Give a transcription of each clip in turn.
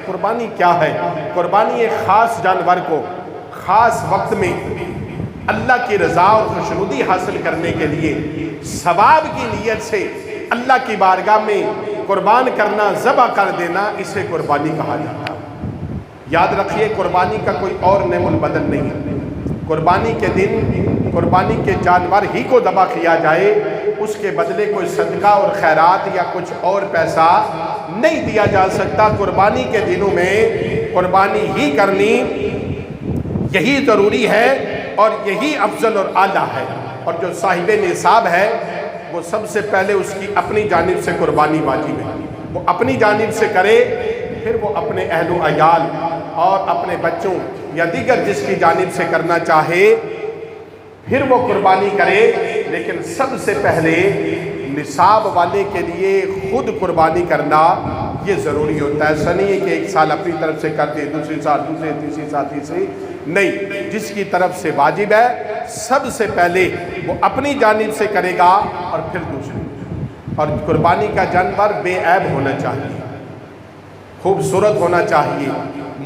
قربانی کیا ہے؟ قربانی ایک خاص جانور کو خاص وقت میں اللہ کی رضا اور خوشنودی حاصل کرنے کے لیے ثواب کی نیت سے اللہ کی بارگاہ میں قربان کرنا، ذبح کر دینا، اسے قربانی کہا جاتا ہے۔ یاد رکھیے قربانی کا کوئی اور نعم البدل نہیں ہے۔ قربانی کے دن قربانی کے جانور ہی کو ذبح کیا جائے، اس کے بدلے کوئی صدقہ اور خیرات یا کچھ اور پیسہ نہیں دیا جا سکتا۔ قربانی کے دنوں میں قربانی ہی کرنی یہی ضروری ہے اور یہی افضل اور اعلیٰ ہے۔ اور جو صاحب نصاب ہے وہ سب سے پہلے اس کی اپنی جانب سے قربانی واجب ہے، وہ اپنی جانب سے کرے، پھر وہ اپنے اہل و عیال اور اپنے بچوں یا دیگر جس کی جانب سے کرنا چاہے پھر وہ قربانی کرے۔ لیکن سب سے پہلے نصاب والے کے لیے خود قربانی کرنا یہ ضروری ہوتا ہے۔ ایسا نہیں ہے کہ ایک سال اپنی طرف سے کر دے، دوسری سال دوسرے، تیسری سال تیسری، نہیں، جس کی طرف سے واجب ہے سب سے پہلے وہ اپنی جانب سے کرے گا اور پھر دوسری۔ اور قربانی کا جانور بے عیب ہونا چاہیے، خوبصورت ہونا چاہیے،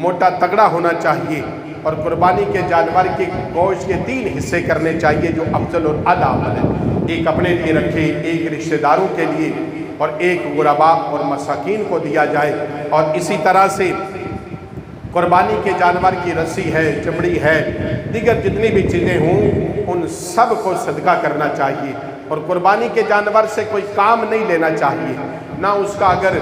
موٹا تگڑا ہونا چاہیے، اور قربانی کے جانور کے گوشت کے 3 حصے کرنے چاہیے جو افضل اور اعلیٰ عمل ہے۔ ایک اپنے لیے رکھے، ایک رشتہ داروں کے لیے، اور ایک غرباء اور مساکین کو دیا جائے۔ اور اسی طرح سے قربانی کے جانور کی رسی ہے، چمڑی ہے، دیگر جتنی بھی چیزیں ہوں ان سب کو صدقہ کرنا چاہیے۔ اور قربانی کے جانور سے کوئی کام نہیں لینا چاہیے، نہ اس کا اگر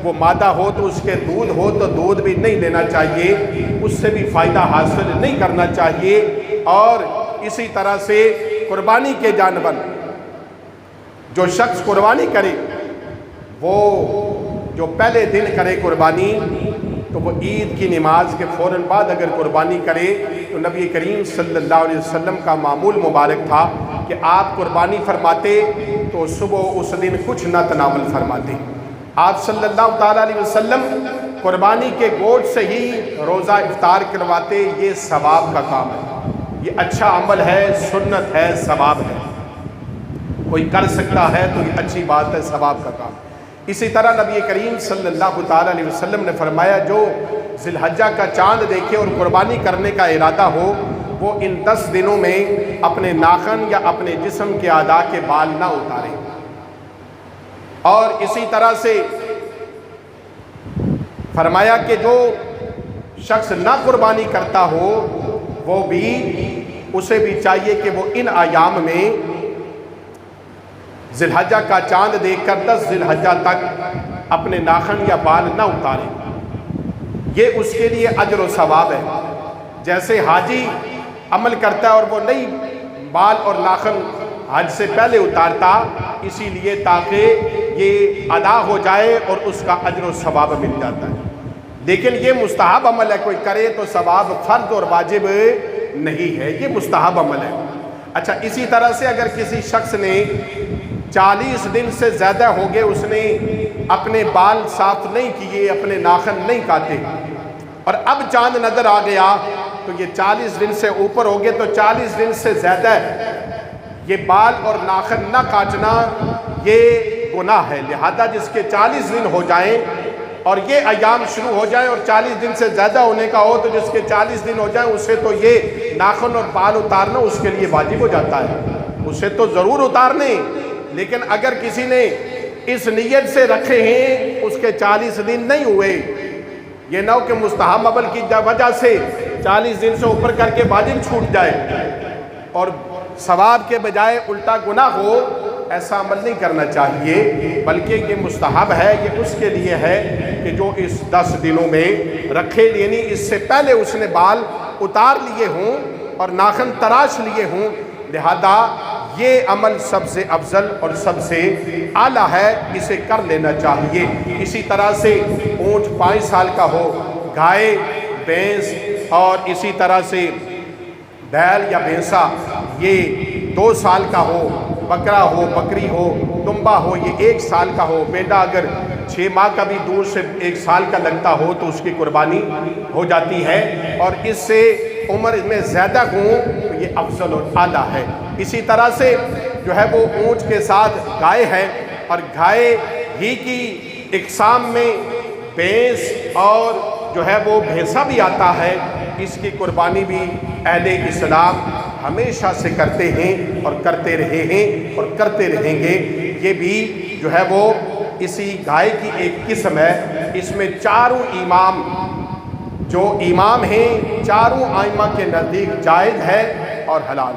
وہ مادہ ہو تو اس کے دودھ ہو تو دودھ بھی نہیں لینا چاہیے، اس سے بھی فائدہ حاصل نہیں کرنا چاہیے۔ اور اسی طرح سے قربانی کے جانور جو شخص قربانی کرے وہ جو پہلے دن کرے قربانی تو وہ عید کی نماز کے فوراً بعد اگر قربانی کرے تو نبی کریم صلی اللہ علیہ وسلم کا معمول مبارک تھا کہ آپ قربانی فرماتے تو صبح اس دن کچھ نہ تناول فرماتے۔ آپ صلی اللہ تعالیٰ علیہ وسلم قربانی کے گوشت سے ہی روزہ افطار کرواتے۔ یہ ثواب کا کام ہے، یہ اچھا عمل ہے، سنت ہے، ثواب ہے، کوئی کر سکتا ہے تو یہ اچھی بات ہے، ثواب کا کام۔ اسی طرح نبی کریم صلی اللہ تعالیٰ علیہ وسلم نے فرمایا جو ذی الحجہ کا چاند دیکھے اور قربانی کرنے کا ارادہ ہو وہ ان 10 دنوں میں اپنے ناخن یا اپنے جسم کے اعضاء کے بال نہ اتارے۔ اور اسی طرح سے فرمایا کہ جو شخص نہ قربانی کرتا ہو وہ بھی اسے بھی چاہیے کہ وہ ان ایام میں ذی الحجہ کا چاند دیکھ کر 10 ذی الحجہ تک اپنے ناخن یا بال نہ اتارے۔ یہ اس کے لیے اجر و ثواب ہے۔ جیسے حاجی عمل کرتا ہے اور وہ نہیں بال اور ناخن حج سے پہلے اتارتا، اسی لیے تاکہ یہ ادا ہو جائے اور اس کا اجر و ثواب مل جاتا ہے۔ لیکن یہ مستحب عمل ہے، کوئی کرے تو ثواب فرض اور واجب نہیں ہے، یہ مستحب عمل ہے۔ اچھا، اسی طرح سے اگر کسی شخص نے 40 دن سے زیادہ ہو گئے اس نے اپنے بال صاف نہیں کیے، اپنے ناخن نہیں کاٹے، اور اب چاند نظر آ گیا تو یہ 40 دن سے اوپر ہو گئے تو 40 دن سے زیادہ یہ بال اور ناخن نہ کاٹنا یہ گناہ ہے۔ لہذا جس کے 40 دن ہو جائیں اور یہ ایام شروع ہو جائیں اور 40 دن سے زیادہ ہونے کا ہو تو جس کے 40 دن ہو جائیں اسے تو یہ ناخن اور بال اتارنا اس کے لیے واجب ہو جاتا ہے، اسے تو ضرور اتارنے۔ لیکن اگر کسی نے اس نیت سے رکھے ہیں اس کے 40 دن نہیں ہوئے، یہ نہ ہو کہ مستحب عمل کی وجہ سے 40 دن سے اوپر کر کے واجب چھوٹ جائے اور ثواب کے بجائے الٹا گناہ ہو، ایسا عمل نہیں کرنا چاہیے، بلکہ یہ مستحب ہے، یہ اس کے لیے ہے کہ جو اس 10 دنوں میں رکھے، یعنی اس سے پہلے اس نے بال اتار لیے ہوں اور ناخن تراش لیے ہوں، لہذا یہ عمل سب سے افضل اور سب سے اعلیٰ ہے، اسے کر لینا چاہیے۔ اسی طرح سے اونٹ 5 سال کا ہو، گائے، بھینس اور اسی طرح سے بیل یا بھینسا یہ 2 سال کا ہو، بکرا ہو، بکری ہو، دمبا ہو یہ 1 سال کا ہو، بیٹا اگر 6 ماہ کا بھی دور سے 1 سال کا لگتا ہو تو اس کی قربانی ہو جاتی ہے، اور اس سے عمر میں زیادہ ہوں تو یہ افضل اور اعلیٰ ہے۔ اسی طرح سے جو ہے وہ اونٹ کے ساتھ گائے ہے، اور گائے ہی کی اقسام میں بھینس اور جو ہے وہ بھینسا بھی آتا ہے، اس کی قربانی بھی اہل اسلام ہمیشہ سے کرتے ہیں اور کرتے رہے ہیں اور کرتے رہیں گے۔ یہ بھی جو ہے وہ اسی گائے کی ایک قسم ہے۔ اس میں چاروں امام جو امام ہیں، چاروں ائمہ کے نزدیک جائز ہے اور حلال ہے۔